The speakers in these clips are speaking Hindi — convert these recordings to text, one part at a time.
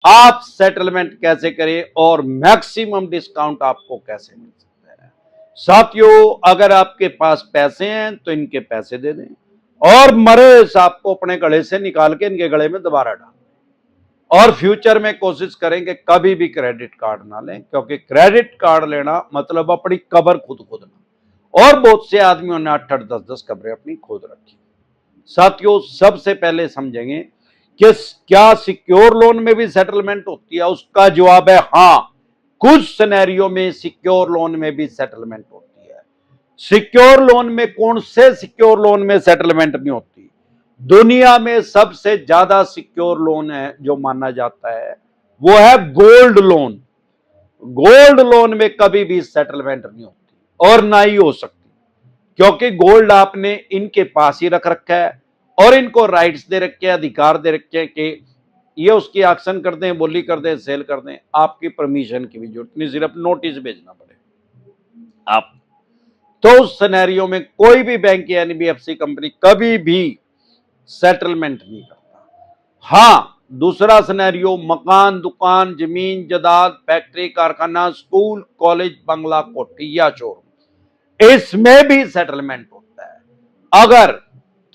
आप सेटलमेंट कैसे करें और मैक्सिमम डिस्काउंट आपको कैसे मिल सकता है। साथियों, अगर आपके पास पैसे हैं तो इनके पैसे दे दें और मरे सांप को अपने गले से निकाल के इनके गले में दोबारा डाल, और फ्यूचर में कोशिश करेंगे कभी भी क्रेडिट कार्ड ना लें, क्योंकि क्रेडिट कार्ड लेना मतलब अपनी कब्र खुद खोदना। और बहुत से आदमियों ने 8-8, 10-10 कब्रें अपनी खोद रखी। साथियों, सबसे पहले समझेंगे कि क्या सिक्योर लोन में भी सेटलमेंट होती है। उसका जवाब है हाँ, कुछ सिनेरियो में सिक्योर लोन में भी सेटलमेंट होती है। सिक्योर लोन में कौन से सिक्योर लोन में सेटलमेंट नहीं होती? दुनिया में सबसे ज्यादा सिक्योर लोन है जो माना जाता है वो है गोल्ड लोन। गोल्ड लोन में कभी भी सेटलमेंट नहीं होती और ना ही हो सकती, क्योंकि गोल्ड आपने इनके पास ही रख रखा है और इनको राइट्स दे रखे हैं, अधिकार दे रखे हैं कि ये उसकी एक्शन कर दें, बोली कर दें, सेल कर दें। आपकी परमिशन की भी जरूरत नहीं, सिर्फ नोटिस भेजना पड़े आप। तो उस सिनेरियो में कोई भी बैंक या एनबीएफसी कंपनी कभी भी सेटलमेंट नहीं करता। हां, दूसरा सिनेरियो मकान, दुकान, जमीन, जायदाद, फैक्ट्री, कारखाना, स्कूल, कॉलेज, बंगला, कोठी या शोरूम, इसमें भी सेटलमेंट होता है। अगर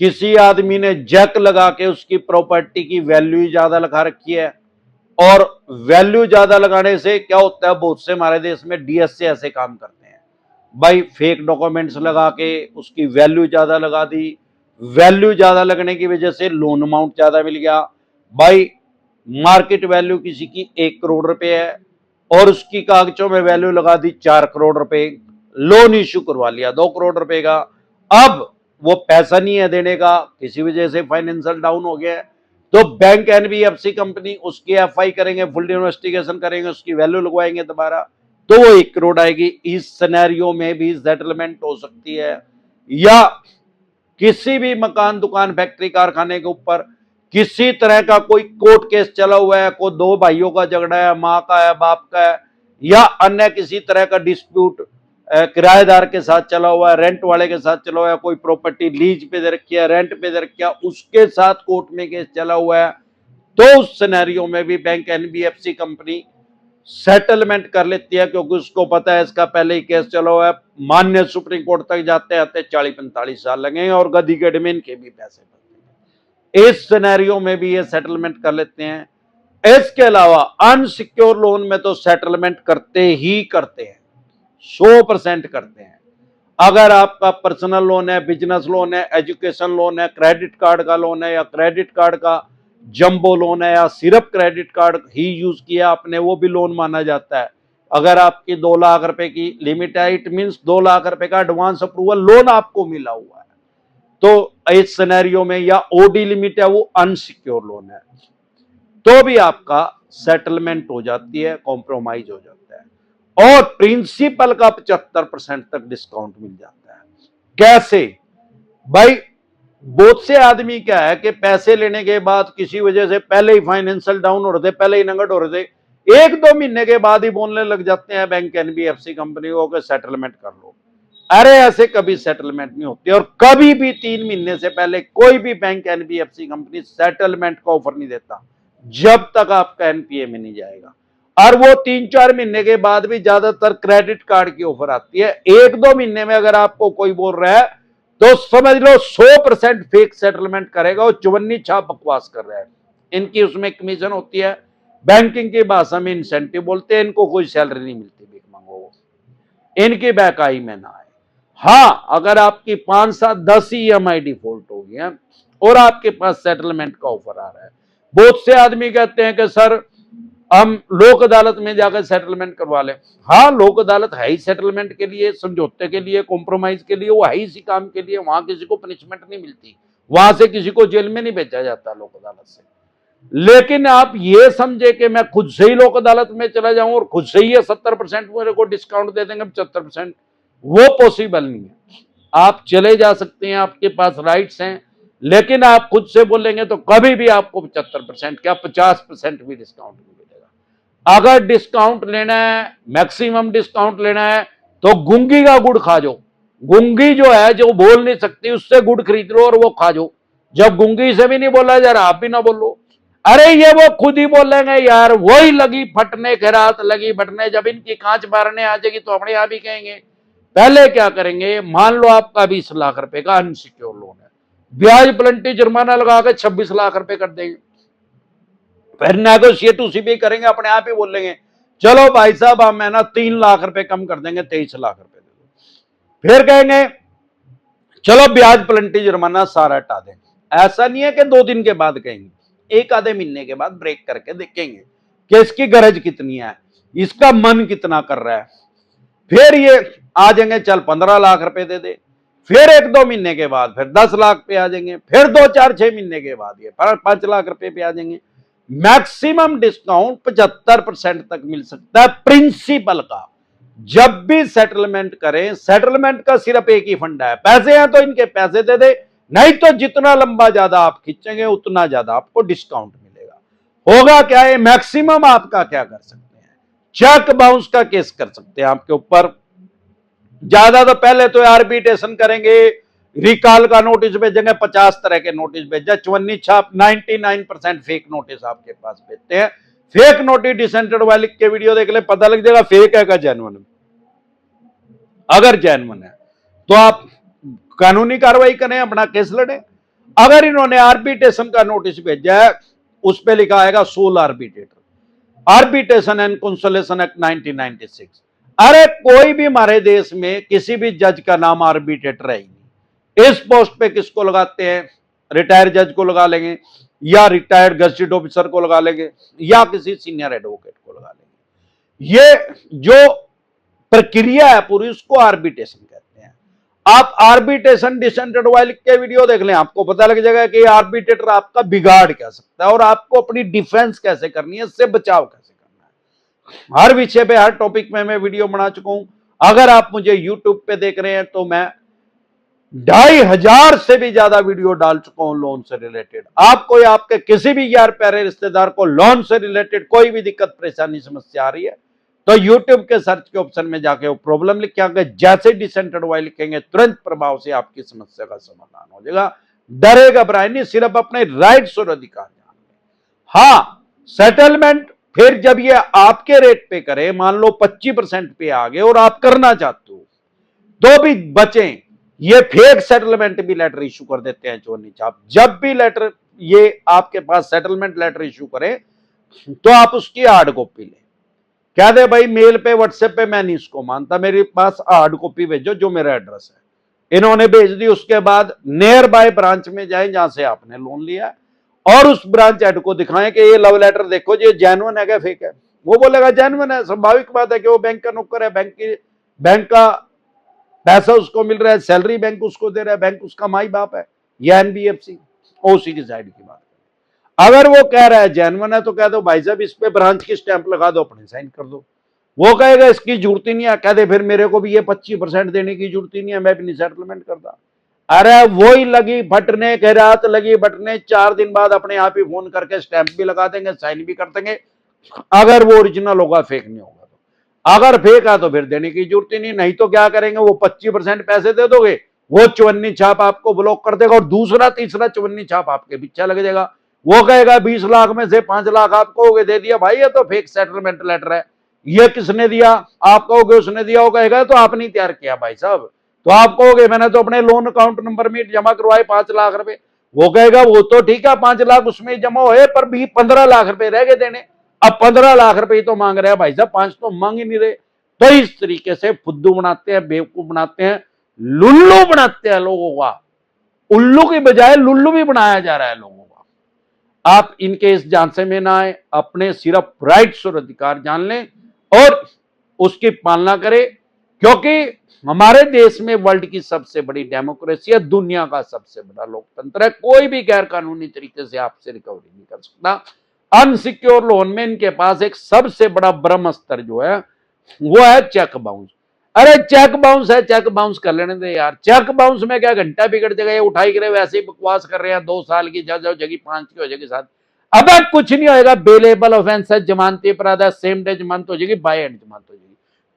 किसी आदमी ने जैक लगा के उसकी प्रॉपर्टी की वैल्यू ज्यादा लगा रखी है, और वैल्यू ज्यादा लगाने से क्या होता है, बहुत से हमारे देश में डीएसए ऐसे काम करते हैं भाई, फेक डॉक्यूमेंट्स लगा के उसकी वैल्यू ज्यादा लगा दी। वैल्यू ज्यादा लगने की वजह से लोन अमाउंट ज्यादा मिल गया भाई। मार्केट वैल्यू किसी की 1 करोड़ रुपए है और उसकी कागजों में वैल्यू लगा दी 4 करोड़ रुपए, लोन इश्यू करवा लिया 2 करोड़ रुपए का। अब वो पैसा नहीं है देने का, किसी वजह से फाइनेंशियल डाउन हो गया है, तो बैंक एनबीएफसी कंपनी उसकी एफआई करेंगे, फुल इन्वेस्टिगेशन करेंगे, उसकी वैल्यू लगवाएंगे दोबारा, तो वो 1 करोड़ आएगी। इस सिनेरियो में भी सेटलमेंट हो सकती है। या किसी भी मकान, दुकान, फैक्ट्री, कारखाने के ऊपर किसी तरह का कोई कोर्ट केस चला हुआ है, कोई 2 भाइयों का झगड़ा है, मां का है, बाप का है, या अन्य किसी तरह का डिस्प्यूट किराएदार के साथ चला हुआ है, रेंट वाले के साथ चला हुआ है, कोई प्रॉपर्टी लीज पे दे रखी है, रेंट पे दे रखी है, उसके साथ कोर्ट में केस चला हुआ है, तो उस सिनेरियो में भी बैंक एनबीएफसी कंपनी सेटलमेंट कर लेती है, क्योंकि उसको पता है इसका पहले ही केस चला हुआ है, मान्य सुप्रीम कोर्ट तक जाते आते 40-45 साल लगेंगे और गदी गड्ढे में इनके भी पैसे बनते हैं। इस सिनेरियो में भी ये सेटलमेंट कर लेते हैं। इसके अलावा अनसिक्योर लोन में तो सेटलमेंट करते ही करते हैं, 100% करते हैं। अगर आपका पर्सनल लोन है, बिजनेस लोन है, एजुकेशन लोन है, क्रेडिट कार्ड का लोन है, या क्रेडिट कार्ड का जंबो लोन है, या सिर्फ क्रेडिट कार्ड ही यूज किया आपने, वो भी लोन माना जाता है। अगर आपकी 2 लाख रुपए की लिमिट है, इट मींस 2 लाख रुपए का एडवांस अप्रूवल लोन आपको मिला हुआ है, तो इस सिनेरियो में, या ओडी लिमिट है, वो अनसिक्योर लोन है, तो भी आपका सेटलमेंट हो जाती है, कॉम्प्रोमाइज हो जाता है, और प्रिंसिपल का 75% तक डिस्काउंट मिल जाता है। कैसे भाई? बहुत से आदमी क्या है कि पैसे लेने के बाद किसी वजह से पहले ही फाइनेंशियल डाउन हो रहे थे, पहले ही नंगट हो रहे थे, 1-2 महीने के बाद ही बोलने लग जाते हैं बैंक एनबीएफसी कंपनी को कि सेटलमेंट कर लो। अरे ऐसे कभी सेटलमेंट नहीं होती, और कभी भी 3 महीने से पहले कोई भी बैंक एनबीएफसी कंपनी सेटलमेंट का ऑफर नहीं देता, जब तक आपका एनपीए में नहीं जाएगा। और वो 3-4 महीने के बाद भी ज्यादातर क्रेडिट कार्ड की ऑफर आती है। 1-2 महीने में अगर आपको कोई बोल रहा है तो समझ लो 100% फेक सेटलमेंट करेगा, और चुवन्नी छाप बकवास कर रहा है। इनकी उसमें कमीशन होती है, बैंकिंग की भाषा में इंसेंटिव बोलते हैं, इनको कोई सैलरी नहीं मिलती, भीख मांगो, इनकी बैकाई में ना आए। हाँ, अगर आपकी 5-7-10 ईएमआई डिफॉल्ट हो गई है और आपके पास सेटलमेंट का ऑफर आ रहा है, बहुत से आदमी कहते हैं कि सर हम लोक अदालत में जाकर सेटलमेंट करवा लें। हाँ, लोक अदालत है ही सेटलमेंट के लिए, समझौते के लिए, कॉम्प्रोमाइज के लिए, वो है ही इसी काम के लिए। वहां किसी को पनिशमेंट नहीं मिलती, वहां से किसी को जेल में नहीं भेजा जाता लोक अदालत से। लेकिन आप ये समझे कि मैं खुद से ही लोक अदालत में चला जाऊं और खुद से ही 70% मेरे को डिस्काउंट दे देंगे, 75%, वो पॉसिबल नहीं है। आप चले जा सकते हैं, आपके पास राइट्स हैं, लेकिन आप खुद से बोलेंगे तो कभी भी आपको 75% क्या 50% भी डिस्काउंट नहीं मिलेगा। अगर डिस्काउंट लेना है, मैक्सिमम डिस्काउंट लेना है, तो गुंगी का गुड़ खा जाओ। गुंगी जो है, जो बोल नहीं सकती, उससे गुड़ खरीद लो और वो खा जाओ। जब गुंगी से भी नहीं बोला जा रहा, आप भी ना बोलो। अरे ये वो खुद ही बोलेंगे यार, वही लगी फटने खैरात लगी बटने, जब इनकी कांच मारने आ जाएगी तो अपने आप ही कहेंगे। पहले क्या करेंगे, मान लो आपका 20 लाख रुपए का अनसिक्योर लोन है, ब्याज प्लंटी जुर्माना लगा के 26 लाख रुपए कर देंगे। फिर नेगोशिएट उसी भी करेंगे, अपने आप ही बोलेंगे चलो भाई साहब हम है ना 3 लाख रुपए कम कर देंगे, 23 लाख रुपए दे दो। फिर कहेंगे चलो ब्याज प्लंटी जुर्माना सारा हटा देंगे। ऐसा नहीं है कि 2 दिन के बाद कहेंगे, एक आधे महीने के बाद ब्रेक करके देखेंगे कि इसकी गरज कितनी है, इसका मन कितना कर रहा है। फिर ये आ जाएंगे चल 15 लाख रुपए दे दे, फिर 1-2 महीने के बाद फिर 10 लाख पे आ जाएंगे, फिर 2-4-6 महीने के बाद ये 5 लाख रुपए पे आ जाएंगे। मैक्सिमम डिस्काउंट 75% तक मिल सकता है प्रिंसिपल का। जब भी सेटलमेंट करें, सेटलमेंट का सिर्फ एक ही फंडा है, पैसे हैं तो इनके पैसे दे दे, नहीं तो जितना लंबा ज्यादा आप खींचेंगे उतना ज्यादा आपको डिस्काउंट मिलेगा। होगा क्या है, मैक्सिमम आपका क्या कर सकते हैं, चेक बाउंस का केस कर सकते हैं आपके ऊपर। ज्यादा तो पहले तो आर्बिट्रेशन करेंगे, रिकॉल का नोटिस भेजेंगे, 50 तरह के नोटिस भेजे, चवन्नी छाप 99% फेक नोटिस आपके पास भेजते हैं। फेक नोटिस डिसेंटेड वाले के वीडियो देख ले, पता लग जाएगा फेक है का जेन्युइन। अगर जेन्युइन है तो आप कानूनी कार्रवाई करें, अपना केस लड़ें। अगर इन्होंने आर्बिट्रेशन का नोटिस भेजा है, उस पर लिखा आएगा sole arbitrator, arbitration and conciliation act 1996। अरे कोई भी हमारे देश में किसी भी जज का नाम आर्बिट्रेटर है ही नहीं। इस पोस्ट पे किसको लगाते हैं, रिटायर्ड जज को लगा लेंगे, या रिटायर्ड गजेटेड ऑफिसर को लगा लेंगे, या किसी सीनियर एडवोकेट को लगा लेंगे। ये जो प्रक्रिया है पूरी, उसको आर्बिट्रेशन कहते हैं। आप आर्बिट्रेशन डिसेंटेड वाइल के वीडियो देख लें, आपको पता लग जाएगा कि आर्बिट्रेटर आपका बिगाड़ क्या सकता है और आपको अपनी डिफेंस कैसे करनी है, इससे बचाव कैसे करना है। हर विषय पे, हर टॉपिक में मैं वीडियो बना चुका हूं। अगर आप मुझे यूट्यूब पे देख रहे हैं तो मैं 2500 से भी ज्यादा वीडियो डाल चुका हूं लोन से रिलेटेड। आपको या आपके किसी भी यार प्यारे रिश्तेदार को लोन से रिलेटेड कोई भी दिक्कत परेशानी समस्या आ रही है तो यूट्यूब के सर्च के ऑप्शन में जाके वो प्रॉब्लम लिख के आगे जैसे डिसेंटेड वाई लिखेंगे, तुरंत प्रभाव से आपकी समस्या का समाधान हो जाएगा। डरे घबराए नहीं, सिर्फ अपने राइट्स और अधिकार जान लें। हाँ, सेटलमेंट फिर जब ये आपके रेट पे करे, मान लो 25% पे आ गए और आप करना चाहते हो तो भी बचें। ये फेक सेटलमेंट भी लेटर इशू कर देते हैं चोरनी छाप। जब भी लेटर ये आपके पास सेटलमेंट लेटर इशू करे तो आप उसकी हार्ड कॉपी लें, कह दे भाई मेल पे व्हाट्सएप पे मैं नहीं इसको मानता, मेरे पास हार्ड कॉपी भेजो जो मेरा एड्रेस है। इन्होंने भेज दी, उसके बाद नियर बाय ब्रांच में जाए जहां से आपने लोन लिया और उस ब्रांच हेड को दिखाएं कि ये लव लेटर देखो ये जेन्युइन है क्या फेक है। वो बोलेगा जेन्युइन है, स्वाभाविक बात है कि वो बैंक का नौकर है, बैंक का पैसा उसको मिल रहा है, सैलरी बैंक उसको दे रहा है, बैंक उसका माई बाप है, या एनबीएफसी, उसी की साइड की बात। अगर वो कह रहा है जेन्युइन है तो कह दो भाई साहब इस पे ब्रांच की स्टैंप लगा दो, अपने साइन कर दो। वो कहेगा इसकी जरूरत ही नहीं है, कह दे फिर मेरे को भी ये 25% देने की जरूरत ही नहीं है, मैं भी नहीं सेटलमेंट करता। अरे वही लगी फटने के रात लगी बटने, 4 दिन बाद अपने आप ही फोन करके स्टैंप भी लगा देंगे, साइन भी कर देंगे। अगर वो ओरिजिनल होगा, फेक नहीं होगा। अगर फेक है तो फिर देने की जरूरत ही नहीं तो क्या करेंगे, वो 25% पैसे दे दोगे, वो चवन्नी छाप आपको ब्लॉक कर देगा और दूसरा तीसरा चवन्नी छाप आपके पीछे लग जाएगा। वो कहेगा 20 लाख में से 5 लाख आप कहोगे दे दिया, भाई ये तो फेक सेटलमेंट लेटर है, ये किसने दिया, आप कहोगे उसने दिया, वो कहेगा तो आपने तैयार किया भाई साहब, तो आप कहोगे मैंने तो अपने लोन अकाउंट नंबर में जमा करवाए 5 लाख रुपए। वो कहेगा वो तो ठीक है 5 लाख उसमें जमा हुए, पर भी 15 लाख रुपए रह गए देने। अब 15 लाख रुपए तो मांग रहे हैं भाई साहब, 5 तो मांग ही नहीं रहे। तो इस तरीके से फुद्दू बनाते हैं, बेवकूफ बनाते हैं, लुल्लू बनाते हैं लोगों का। उल्लू की बजाय लुल्लू भी बनाया जा रहा है लोगों का। आप इनके इस झांसे में ना आए, अपने सिर्फ राइट्स और अधिकार जान लें और उसकी पालना करें, क्योंकि हमारे देश में वर्ल्ड की सबसे बड़ी डेमोक्रेसी है, दुनिया का सबसे बड़ा लोकतंत्र है। कोई भी गैर कानूनी तरीके से आपसे रिकवरी नहीं कर सकता। अनसिक्योर लोन में इनके पास एक सबसे बड़ा ब्रह्मास्त्र जो है वो है चेक बाउंस। अरे चेक बाउंस है, चेक बाउंस कर लेने दे यार। चेक बाउंस में क्या घंटा बिगड़ जाएगा, ये उठाई करे वैसे ही बकवास कर रहे हैं, 2 साल की जज हो जाएगी, 5 की हो जाएगी, 7। अब कुछ नहीं होएगा, बेलेबल ऑफेंस है, जमानती अपराध है, सेम डे जमानत हो जाएगी, बाय एंड जमानत हो जाएगी।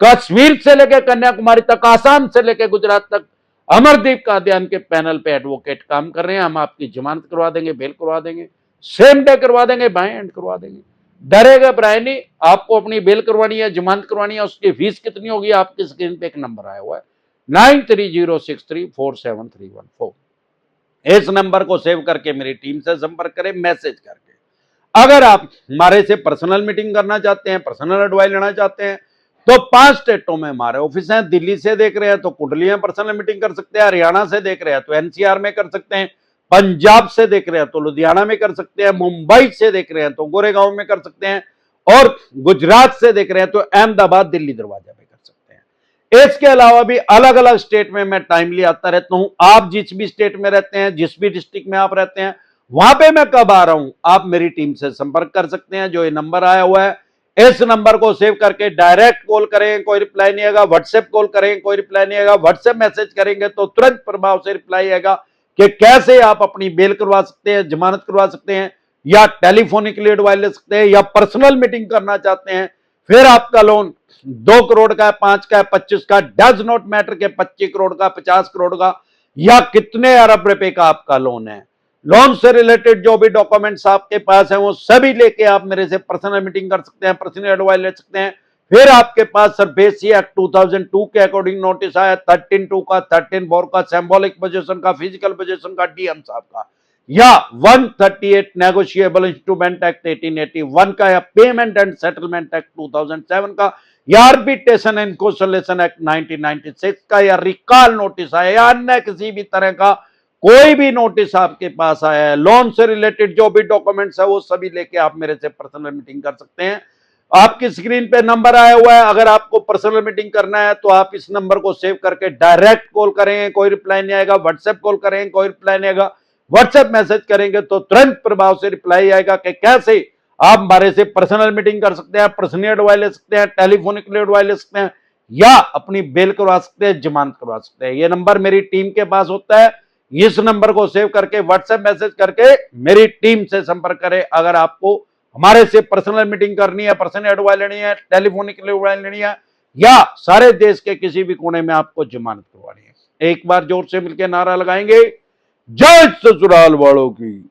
कश्मीर से लेकर कन्याकुमारी तक, आसाम से लेकर गुजरात तक, अमरदीप कादियान के पैनल पे एडवोकेट काम कर रहे हैं। हम आपकी जमानत करवा देंगे, बेल करवा देंगे, सेम डे करवा देंगे, बाय एंड करवा देंगे। डरेगा घबराए नहीं। आपको अपनी बेल करवानी है, जमानत करवानी है, उसकी फीस कितनी होगी, आपकी स्क्रीन पे एक नंबर आया हुआ है 9306347314। इस नंबर को सेव करके मेरी टीम से संपर्क करें, मैसेज करके। अगर आप हमारे से पर्सनल मीटिंग करना चाहते हैं, पर्सनल एडवाइस लेना चाहते हैं, तो 5 स्टेटों में हमारे ऑफिस हैं। दिल्ली से देख रहे हैं तो कुंडली में पर्सनल मीटिंग कर सकते हैं, हरियाणा से देख रहे हैं तो एनसीआर में कर सकते हैं, पंजाब से देख रहे हैं तो लुधियाना में कर सकते हैं, मुंबई से देख रहे हैं तो गोरेगांव में कर सकते हैं, और गुजरात से देख रहे हैं तो अहमदाबाद, दिल्ली दरवाजा में कर सकते हैं। इसके अलावा भी अलग अलग स्टेट में मैं टाइमली आता रहता हूं। आप जिस भी स्टेट में रहते हैं, जिस भी डिस्ट्रिक्ट में आप रहते हैं, वहां पे मैं कब आ रहा हूं, आप मेरी टीम से संपर्क कर सकते हैं। जो ये नंबर आया हुआ है, इस नंबर को सेव करके डायरेक्ट कॉल करें, कोई रिप्लाई नहीं आएगा। व्हाट्सएप कॉल करें, कोई रिप्लाई नहीं आएगा। व्हाट्सएप मैसेज करेंगे तो तुरंत प्रभाव से रिप्लाई आएगा कि कैसे आप अपनी बेल करवा सकते हैं, जमानत करवा सकते हैं, या टेलीफोनिकली एडवाइस ले सकते हैं, या पर्सनल मीटिंग करना चाहते हैं। फिर आपका लोन 2 करोड़ का है, 5 का है, 25 का, डज नॉट मैटर के 25 करोड़ का, 50 करोड़ का, या कितने अरब रुपए का आपका लोन है। लोन से रिलेटेड जो भी डॉक्यूमेंट्स आपके पास हैं, वो सभी लेके आप मेरे से पर्सनल मीटिंग कर सकते हैं, पर्सनल एडवाइस ले सकते हैं। फिर आपके पास सरफेसी एक्ट 2002 के अकॉर्डिंग नोटिस आया, 13(2) का, 13(4) का, सिंबॉलिक पोजीशन का, फिजिकल पोजीशन का, डीएम साहब का, या 138 नेगोशिएबल इंस्ट्रूमेंट एक्ट 1881 का, या पेमेंट एंड सेटलमेंट एक्ट 2007 का, या आर्बिट्रेशन एंड कंसोलिडेशन एक्ट 1996 का, या रिकॉल नोटिस आया, या अन्य किसी भी तरह का कोई भी नोटिस आपके पास आया है, लोन से रिलेटेड जो भी डॉक्यूमेंट्स है, वो सभी लेके आप मेरे से पर्सनल मीटिंग कर सकते हैं। आपकी स्क्रीन पे नंबर आया हुआ है। अगर आपको पर्सनल मीटिंग करना है तो आप इस नंबर को सेव करके डायरेक्ट कॉल करें, कोई रिप्लाई नहीं आएगा। व्हाट्सएप कॉल करें, कोई रिप्लाई नहीं आएगा। व्हाट्सएप मैसेज करेंगे तो तुरंत प्रभाव से रिप्लाई आएगा कि कैसे आप हमारे से पर्सनल मीटिंग कर सकते हैं, पर्सनल एडवाइस ले सकते हैं, टेलीफोनिकली एडवाइस ले सकते हैं, या अपनी बेल करवा सकते हैं, जमानत करवा सकते हैं। ये नंबर मेरी टीम के पास होता है। इस नंबर को सेव करके व्हाट्सएप मैसेज करके मेरी टीम से संपर्क करें। अगर आपको हमारे से पर्सनल मीटिंग करनी है, पर्सनल एडवाइस लेनी है, टेलीफोनिकली एडवाइस लेनी है, या सारे देश के किसी भी कोने में आपको जमानत करवानी है, एक बार जोर से मिलकर नारा लगाएंगे, जय ससुराल वालों की।